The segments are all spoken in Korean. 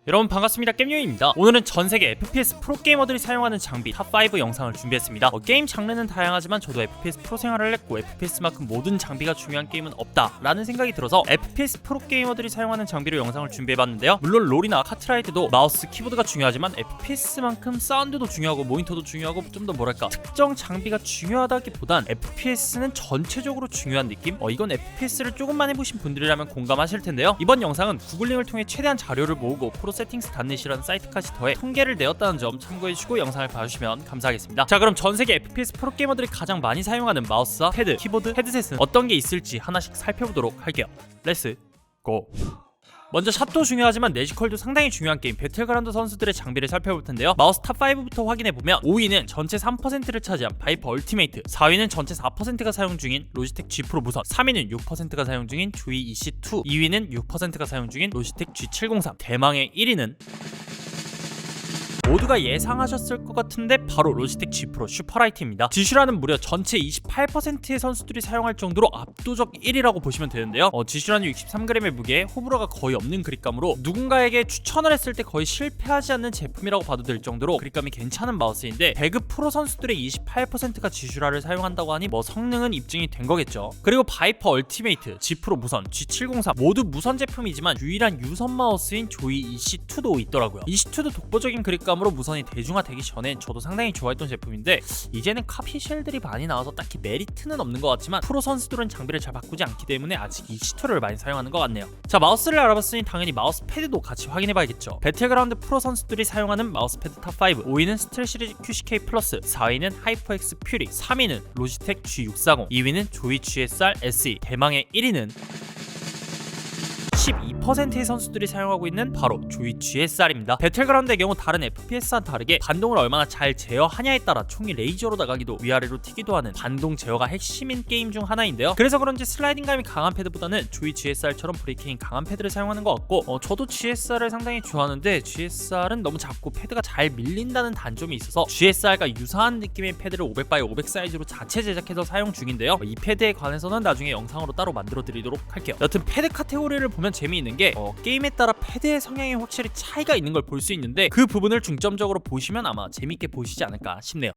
여러분 반갑습니다. 겜요입니다. 오늘은 전세계 FPS 프로게이머들이 사용하는 장비 탑5 영상을 준비했습니다. 게임 장르는 다양하지만 저도 FPS 프로 생활을 했고 FPS만큼 모든 장비가 중요한 게임은 없다 라는 생각이 들어서 FPS 프로게이머들이 사용하는 장비로 영상을 준비해봤는데요. 물론 롤이나 카트라이드도 마우스, 키보드가 중요하지만 FPS만큼 사운드도 중요하고 모니터도 중요하고 좀 더 뭐랄까 특정 장비가 중요하다기보단 FPS는 전체적으로 중요한 느낌? 이건 FPS를 조금만 해보신 분들이라면 공감하실 텐데요. 이번 영상은 구글링을 통해 최대한 자료를 모으고 프로 세팅스 닷넷이라는 사이트까지 더해 통계를 내었다는 점 참고해주시고 영상을 봐주시면 감사하겠습니다. 자, 그럼 전세계 FPS 프로게이머들이 가장 많이 사용하는 마우스와 패드, 키보드, 헤드셋은 어떤 게 있을지 하나씩 살펴보도록 할게요. 렛츠 고! 먼저 샷도 중요하지만 내지컬도 상당히 중요한 게임 배틀그라운드 선수들의 장비를 살펴볼 텐데요. 마우스 탑5부터 확인해보면 5위는 전체 3%를 차지한 바이퍼 얼티메이트, 4위는 전체 4%가 사용 중인 로지텍 G 프로 무선, 3위는 6%가 사용 중인 조이 EC2, 2위는 6%가 사용 중인 로지텍 G703, 대망의 1위는 모두가 예상하셨을 것 같은데 바로 로지텍 G 프로 슈퍼라이트입니다. 지슈라는 무려 전체 28%의 선수들이 사용할 정도로 압도적 1위라고 보시면 되는데요. 지슈라는 63g의 무게에 호불호가 거의 없는 그립감으로 누군가에게 추천을 했을 때 거의 실패하지 않는 제품이라고 봐도 될 정도로 그립감이 괜찮은 마우스인데 배그 프로 선수들의 28%가 지슈라를 사용한다고 하니 성능은 입증이 된 거겠죠. 그리고 바이퍼 얼티메이트, G 프로 무선, G703 모두 무선 제품이지만 유일한 유선 마우스인 조이 EC2도 있더라고요. EC2도 독보적인 그립감 으로 무선이 대중화되기 전엔 저도 상당히 좋아했던 제품인데 이제는 카피쉘들이 많이 나와서 딱히 메리트는 없는 것 같지만 프로 선수들은 장비를 잘 바꾸지 않기 때문에 아직 EC2를 많이 사용하는 것 같네요. 자, 마우스를 알아봤으니 당연히 마우스 패드도 같이 확인해봐야겠죠. 배틀그라운드 프로 선수들이 사용하는 마우스 패드 탑5 5위는 스틸 시리즈 QCK 플러스, 4위는 하이퍼엑스 퓨리, 3위는 로지텍 G640, 2위는 조이 GSR SE, 대망의 1위는 12%의 선수들이 사용하고 있는 바로 조이 GSR입니다. 배틀그라운드의 경우 다른 FPS와 다르게 반동을 얼마나 잘 제어하냐에 따라 총이 레이저로 나가기도 위아래로 튀기도 하는 반동 제어가 핵심인 게임 중 하나인데요. 그래서 그런지 슬라이딩감이 강한 패드보다는 조이 GSR처럼 브레이킹이 강한 패드를 사용하는 것 같고 저도 GSR을 상당히 좋아하는데 GSR은 너무 작고 패드가 잘 밀린다는 단점이 있어서 GSR과 유사한 느낌의 패드를 500x500 사이즈로 자체 제작해서 사용 중인데요. 이 패드에 관해서는 나중에 영상으로 따로 만들어 드리도록 할게요. 여튼 패드 카테고리를 보면 재미있는 게 게임에 따라 패드의 성향이 확실히 차이가 있는 걸 볼 수 있는데 그 부분을 중점적으로 보시면 아마 재밌게 보시지 않을까 싶네요.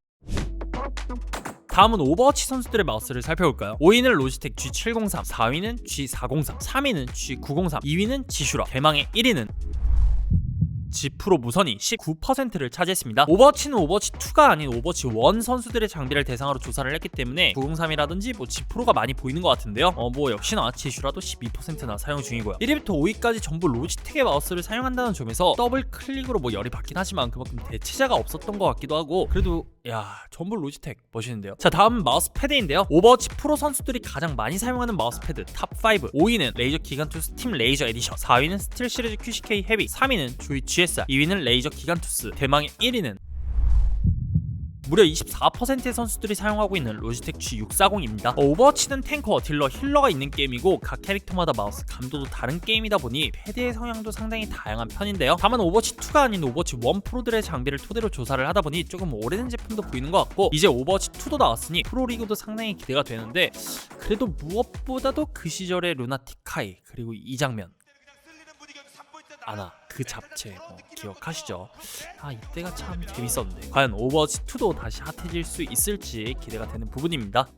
다음은 오버워치 선수들의 마우스를 살펴볼까요? 5위는 로지텍 G703, 4위는 G403, 3위는 G903, 2위는 지슈라, 대망의 1위는 G 프로 무선이 19%를 차지했습니다. 오버워치는 오버워치 2가 아닌 오버워치 1 선수들의 장비를 대상으로 조사를 했기 때문에 903이라든지 G 프로가 많이 보이는 것 같은데요. 역시나 지슈라도 12%나 사용 중이고요. 1위부터 5위까지 전부 로지텍의 마우스를 사용한다는 점에서 더블 클릭으로 열이 받긴 하지만 그만큼 대체자가 없었던 것 같기도 하고 그래도 전부 로지텍 멋있는데요. 자, 다음은 마우스 패드인데요. 오버워치 프로 선수들이 가장 많이 사용하는 마우스 패드 탑5 5위는 레이저 기간투스 팀 레이저 에디션, 4위는 스틸 시리즈 QCK 헤비, 3위는 조이 GSR, 2위는 레이저 기간투스, 대망의 1위는 무려 24%의 선수들이 사용하고 있는 로지텍 G640입니다. 오버워치는 탱커, 딜러, 힐러가 있는 게임이고 각 캐릭터마다 마우스 감도도 다른 게임이다 보니 패드의 성향도 상당히 다양한 편인데요. 다만 오버워치 2가 아닌 오버워치 1 프로들의 장비를 토대로 조사를 하다 보니 조금 오래된 제품도 보이는 것 같고 이제 오버워치 2도 나왔으니 프로리그도 상당히 기대가 되는데 그래도 무엇보다도 그 시절의 루나티카이 그리고 이 장면 아나 그 잡채 기억하시죠? 이때가 참 재밌었는데 과연 오버워치 2도 다시 핫해질 수 있을지 기대가 되는 부분입니다.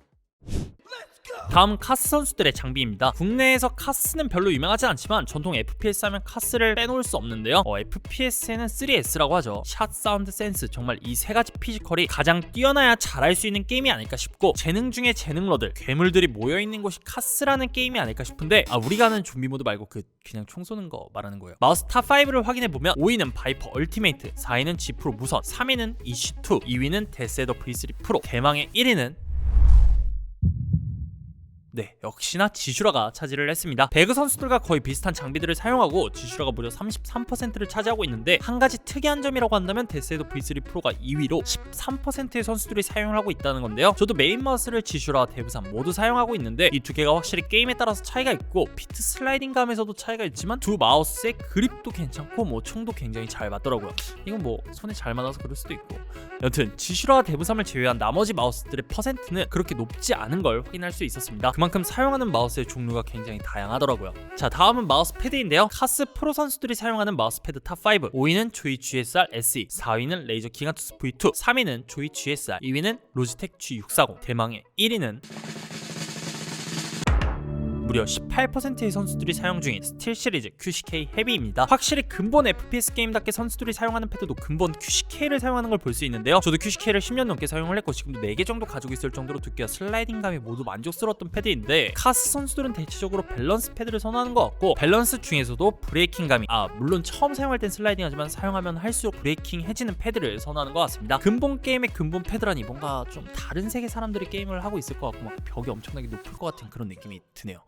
다음 카스 선수들의 장비입니다. 국내에서 카스는 별로 유명하지 않지만 전통 FPS 하면 카스를 빼놓을 수 없는데요. FPS에는 3S라고 하죠. 샷, 사운드, 센스 정말 이 세 가지 피지컬이 가장 뛰어나야 잘할 수 있는 게임이 아닐까 싶고 재능 중에 재능러들, 괴물들이 모여있는 곳이 카스라는 게임이 아닐까 싶은데 우리가 아는 좀비 모드 말고 그냥 총 쏘는 거 말하는 거예요. 마우스 탑5를 확인해보면 5위는 바이퍼 얼티메이트, 4위는 G 프로 무선, 3위는 EC2, 2위는 데스헤더 V3 프로, 대망의 1위는 역시나 지슈라가 차지를 했습니다. 배그 선수들과 거의 비슷한 장비들을 사용하고 지슈라가 무려 33%를 차지하고 있는데 한 가지 특이한 점이라고 한다면 데스헤더 V3 프로가 2위로 13%의 선수들이 사용을 하고 있다는 건데요. 저도 메인 마우스를 지슈라와 데브삼 모두 사용하고 있는데 이 두 개가 확실히 게임에 따라서 차이가 있고 피트 슬라이딩감에서도 차이가 있지만 두 마우스의 그립도 괜찮고 총도 굉장히 잘 맞더라고요. 이건 손에 잘 맞아서 그럴 수도 있고 여튼 지슈라와 데브삼을 제외한 나머지 마우스들의 퍼센트는 그렇게 높지 않은 걸 확인할 수 있었습니다. 그만큼 그만큼 사용하는 마우스의 종류가 굉장히 다양하더라고요. 자, 다음은 마우스패드인데요. 카스 프로 선수들이 사용하는 마우스패드 탑5. 5위는 조이 GSR SE, 4위는 레이저 기간투스 V2, 3위는 조이 GSR, 2위는 로지텍 G640, 대망의 1위는 무려 18%의 선수들이 사용 중인 스틸 시리즈 QCK 헤비입니다. 확실히 근본 FPS 게임답게 선수들이 사용하는 패드도 근본 QCK를 사용하는 걸 볼 수 있는데요. 저도 QCK를 10년 넘게 사용을 했고 지금도 4개 정도 가지고 있을 정도로 두께와 슬라이딩감이 모두 만족스러웠던 패드인데, 카스 선수들은 대체적으로 밸런스 패드를 선호하는 것 같고, 밸런스 중에서도 브레이킹감이 물론 처음 사용할 땐 슬라이딩하지만 사용하면 할수록 브레이킹해지는 패드를 선호하는 것 같습니다. 근본 게임의 근본 패드라니 뭔가 좀 다른 세계 사람들이 게임을 하고 있을 것 같고 막 벽이 엄청나게 높을 것 같은 그런 느낌이 드네요.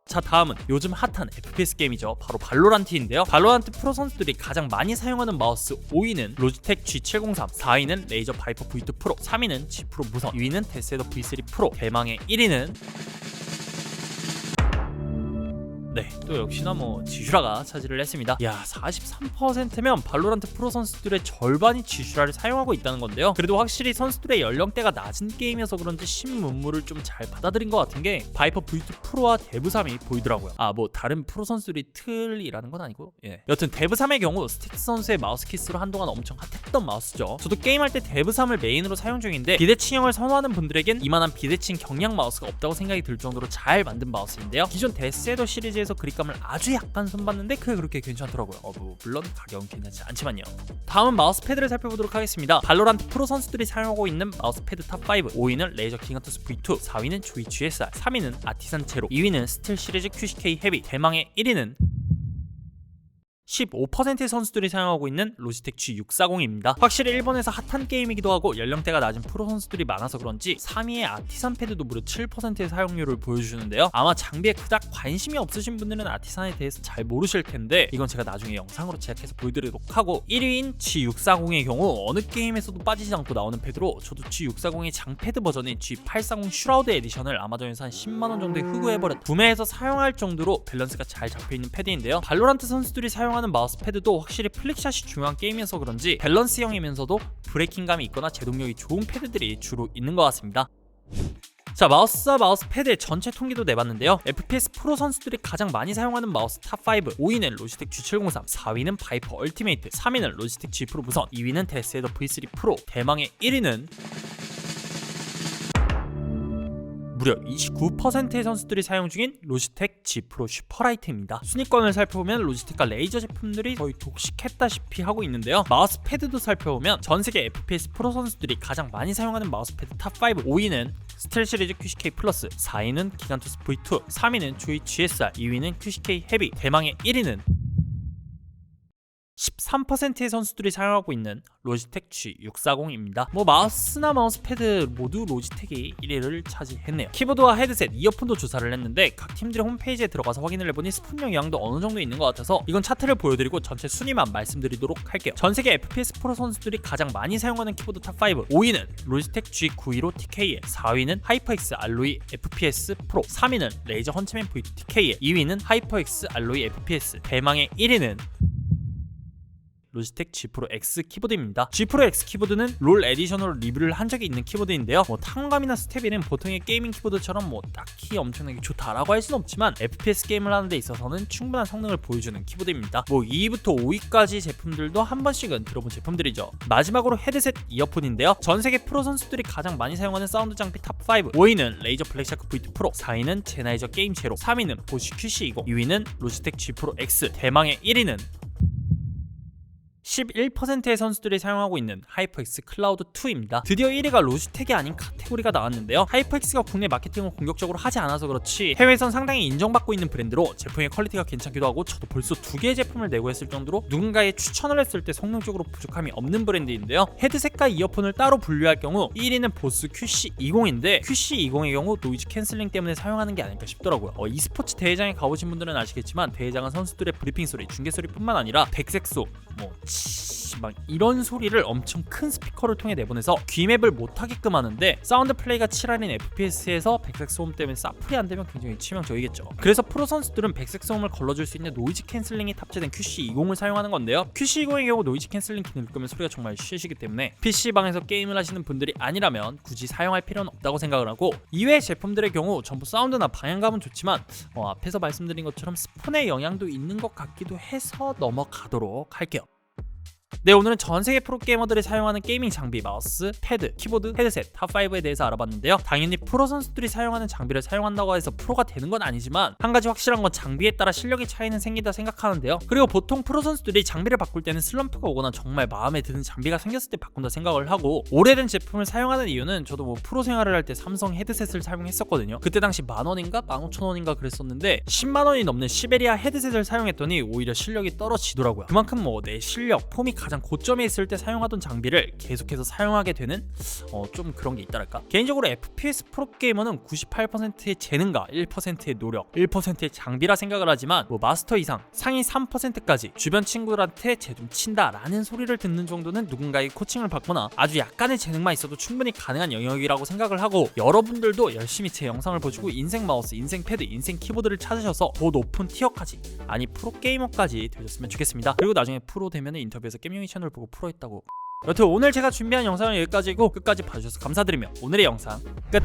자, 다음은 요즘 핫한 FPS 게임이죠. 바로 발로란트인데요. 발로란트 프로 선수들이 가장 많이 사용하는 마우스 5위는 로지텍 G703, 4위는 레이저 바이퍼 V2 프로, 3위는 G 프로 무선, 2위는 데스헤더 V3 프로, 대망의 1위는 또 역시나 지슈라가 차지를 했습니다. 43%면 발로란트 프로 선수들의 절반이 지슈라를 사용하고 있다는 건데요. 그래도 확실히 선수들의 연령대가 낮은 게임이어서 그런지 신문물을 좀 잘 받아들인 것 같은 게 바이퍼 V2 프로와 데브3이 보이더라고요. 다른 프로 선수들이 틀이라는 건 아니고, 여튼 데브3의 경우 스틱스 선수의 마우스 키스로 한동안 엄청 핫했던 마우스죠. 저도 게임할 때 데브3을 메인으로 사용 중인데, 비대칭형을 선호하는 분들에겐 이만한 비대칭 경량 마우스가 없다고 생각이 들 정도로 잘 만든 마우스인데요. 기존 데스헤더 시리즈에서 그립감을 아주 약간 손봤는데 그게 그렇게 괜찮더라고요. 물론 가격은 괜찮지 않지만요. 다음은 마우스패드를 살펴보도록 하겠습니다. 발로란트 프로 선수들이 사용하고 있는 마우스패드 탑5. 5위는 레이저 기간투스 V2, 4위는 조이 GSR, 3위는 아티산 제로, 2위는 스틸 시리즈 QCK 헤비, 대망의 1위는 15%의 선수들이 사용하고 있는 로지텍 G640입니다. 확실히 일본에서 핫한 게임이기도 하고 연령대가 낮은 프로 선수들이 많아서 그런지 3위의 아티산 패드도 무려 7%의 사용률을 보여주는데요. 아마 장비에 그닥 관심이 없으신 분들은 아티산에 대해서 잘 모르실 텐데 이건 제가 나중에 영상으로 제작해서 보여드리도록 하고, 1위인 G640의 경우 어느 게임에서도 빠지지 않고 나오는 패드로, 저도 G640의 장패드 버전인 G840 슈라우드 에디션을 아마존에서 한 10만원 정도에 후구해버렸다. 구매해서 사용할 정도로 밸런스가 잘 잡혀있는 패드인데요. 발로란트 선수들이 사용하는 마우스패드도 확실히 플릭샷이 중요한 게임이어서 그런지 밸런스형이면서도 브레이킹감이 있거나 제동력이 좋은 패드들이 주로 있는 것 같습니다. 자, 마우스와 마우스패드의 전체 통계도 내봤는데요. FPS 프로 선수들이 가장 많이 사용하는 마우스 탑5. 5위는 로지텍 G703, 4위는 바이퍼 얼티메이트, 3위는 로지텍 G 프로 무선, 2위는 데스헤더 V3 프로, 대망의 1위는 무려 29%의 선수들이 사용 중인 로지텍 G 프로 슈퍼라이트입니다. 순위권을 살펴보면 로지텍과 레이저 제품들이 거의 독식했다시피 하고 있는데요. 마우스패드도 살펴보면 전세계 FPS 프로 선수들이 가장 많이 사용하는 마우스패드 탑5. 5위는 스틸 시리즈 QCK 플러스, 4위는 기간투스 V2, 3위는 조이 GSR, 2위는 QCK 헤비, 대망의 1위는 13%의 선수들이 사용하고 있는 로지텍 G640입니다. 마우스나 마우스패드 모두 로지텍이 1위를 차지했네요. 키보드와 헤드셋, 이어폰도 조사를 했는데 각 팀들의 홈페이지에 들어가서 확인을 해보니 스푼형 영향도 어느 정도 있는 것 같아서 이건 차트를 보여드리고 전체 순위만 말씀드리도록 할게요. 전세계 FPS 프로 선수들이 가장 많이 사용하는 키보드 탑5. 5위는 로지텍 G915 TKL, 4위는 하이퍼엑스 알로이 FPS 프로, 3위는 레이저 헌츠맨 V2 TKL, 2위는 하이퍼엑스 알로이 FPS, 대망의 1위는 로지텍 G 프로 X 키보드입니다. G 프로 X 키보드는 롤 에디션으로 리뷰를 한 적이 있는 키보드인데요. 타공감이나 스텝이는 보통의 게이밍 키보드처럼 딱히 엄청나게 좋다라고 할 수는 없지만 FPS 게임을 하는 데 있어서는 충분한 성능을 보여주는 키보드입니다. 2위부터 5위까지 제품들도 한 번씩은 들어본 제품들이죠. 마지막으로 헤드셋 이어폰인데요. 전세계 프로 선수들이 가장 많이 사용하는 사운드 장비 탑5. 5위는 레이저 블랙샤크 V2 프로, 4위는 제나이저 게임 제로, 3위는 보쉬 QC20, 2위는 로지텍 G 프로 X, 대망의 1위는 11%의 선수들이 사용하고 있는 하이퍼엑스 클라우드 2입니다. 드디어 1위가 로지텍이 아닌 카테고리가 나왔는데요. 하이퍼엑스가 국내 마케팅을 공격적으로 하지 않아서 그렇지 해외에선 상당히 인정받고 있는 브랜드로 제품의 퀄리티가 괜찮기도 하고, 저도 벌써 2개의 제품을 내고 했을 정도로 누군가의 추천을 했을 때 성능적으로 부족함이 없는 브랜드인데요. 헤드셋과 이어폰을 따로 분류할 경우 1위는 보스 QC20인데 QC20의 경우 노이즈 캔슬링 때문에 사용하는 게 아닐까 싶더라고요. e스포츠 대회장에 가보신 분들은 아시겠지만 대회장은 선수들의 브리핑 소리, 중계 소리뿐만 아니라 백색 소, 막 이런 소리를 엄청 큰 스피커를 통해 내보내서 귀맵을 못하게끔 하는데, 사운드 플레이가 7할인 FPS에서 백색 소음 때문에 사플이 안되면 굉장히 치명적이겠죠. 그래서 프로 선수들은 백색 소음을 걸러줄 수 있는 노이즈 캔슬링이 탑재된 QC20을 사용하는 건데요. QC20의 경우 노이즈 캔슬링 기능을 끄면 소리가 정말 쉬시기 때문에 PC방에서 게임을 하시는 분들이 아니라면 굳이 사용할 필요는 없다고 생각을 하고, 이외의 제품들의 경우 전부 사운드나 방향감은 좋지만 앞에서 말씀드린 것처럼 스폰의 영향도 있는 것 같기도 해서 넘어가도록 할게요. 네, 오늘은 전세계 프로게이머들이 사용하는 게이밍 장비, 마우스, 패드, 키보드, 헤드셋, 탑5에 대해서 알아봤는데요. 당연히 프로 선수들이 사용하는 장비를 사용한다고 해서 프로가 되는 건 아니지만, 한 가지 확실한 건 장비에 따라 실력의 차이는 생긴다 생각하는데요. 그리고 보통 프로 선수들이 장비를 바꿀 때는 슬럼프가 오거나 정말 마음에 드는 장비가 생겼을 때 바꾼다 생각을 하고, 오래된 제품을 사용하는 이유는 저도 뭐 프로 생활을 할 때 삼성 헤드셋을 사용했었거든요. 그때 당시 10,000원인가 15,000원인가 그랬었는데 10만원이 넘는 시베리아 헤드셋을 사용했더니 오히려 실력이 떨어지더라고요. 그만큼 뭐 내 실력, 폼이 가장 고점에 있을 때 사용하던 장비를 계속해서 사용하게 되는 좀 그런 게 있다랄까. 개인적으로 FPS 프로게이머는 98%의 재능과 1%의 노력, 1%의 장비라 생각을 하지만, 뭐 마스터 이상, 상위 3%까지 주변 친구들한테 쟤 좀 친다 라는 소리를 듣는 정도는 누군가의 코칭을 받거나 아주 약간의 재능만 있어도 충분히 가능한 영역이라고 생각을 하고, 여러분들도 열심히 제 영상을 보시고 인생 마우스, 인생 패드, 인생 키보드를 찾으셔서 더 높은 티어까지, 아니 프로게이머까지 되셨으면 좋겠습니다. 그리고 나중에 프로 되면 인터뷰에서 게임용이 채널 보고 프로 했다고. 여튼 오늘 제가 준비한 영상은 여기까지고, 끝까지 봐주셔서 감사드리며 오늘의 영상 끝!